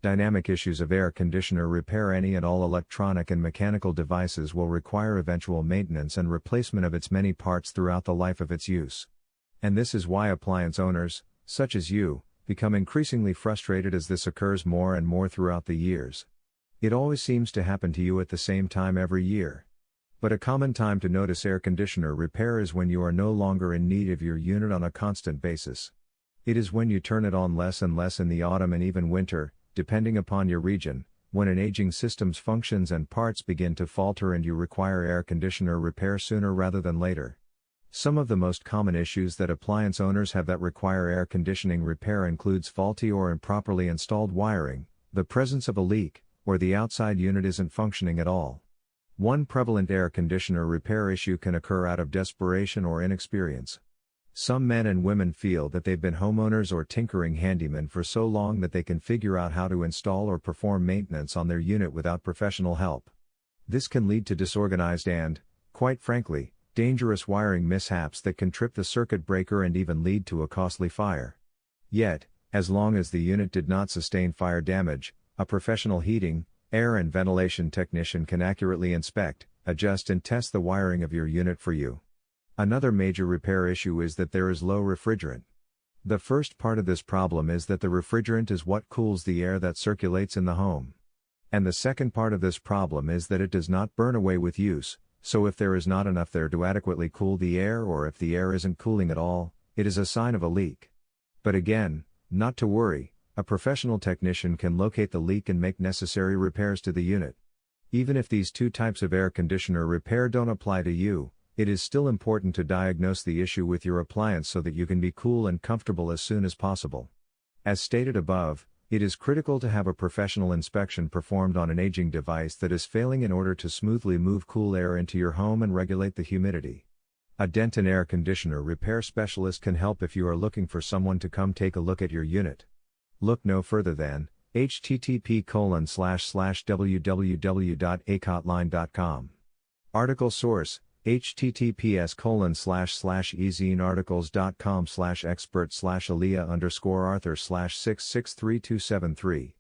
Dynamic issues of air conditioner repair. Any and all electronic and mechanical devices will require eventual maintenance and replacement of its many parts throughout the life of its use. And this is why appliance owners, such as you, become increasingly frustrated as this occurs more and more throughout the years. It always seems to happen to you at the same time every year. But a common time to notice air conditioner repair is when you are no longer in need of your unit on a constant basis. It is when you turn it on less and less in the autumn and even winter, depending upon your region, when an aging system's functions and parts begin to falter and you require air conditioner repair sooner rather than later. Some of the most common issues that appliance owners have that require air conditioning repair includes faulty or improperly installed wiring, the presence of a leak, or the outside unit isn't functioning at all. One prevalent air conditioner repair issue can occur out of desperation or inexperience. Some men and women feel that they've been homeowners or tinkering handymen for so long that they can figure out how to install or perform maintenance on their unit without professional help. This can lead to disorganized and, quite frankly, dangerous wiring mishaps that can trip the circuit breaker and even lead to a costly fire. Yet, as long as the unit did not sustain fire damage, a professional heating, air and ventilation technician can accurately inspect, adjust and test the wiring of your unit for you. Another major repair issue is that there is low refrigerant. The first part of this problem is that the refrigerant is what cools the air that circulates in the home. And the second part of this problem is that it does not burn away with use, so if there is not enough there to adequately cool the air or if the air isn't cooling at all, it is a sign of a leak. But again, not to worry, a professional technician can locate the leak and make necessary repairs to the unit. Even if these two types of air conditioner repair don't apply to you, it is still important to diagnose the issue with your appliance so that you can be cool and comfortable as soon as possible. As stated above, it is critical to have a professional inspection performed on an aging device that is failing in order to smoothly move cool air into your home and regulate the humidity. A Denton air conditioner repair specialist can help if you are looking for someone to come take a look at your unit. Look no further than http://www.acotline.com. Article source https://ezinearticles.com/expert/Aaliyah_Arthur/663273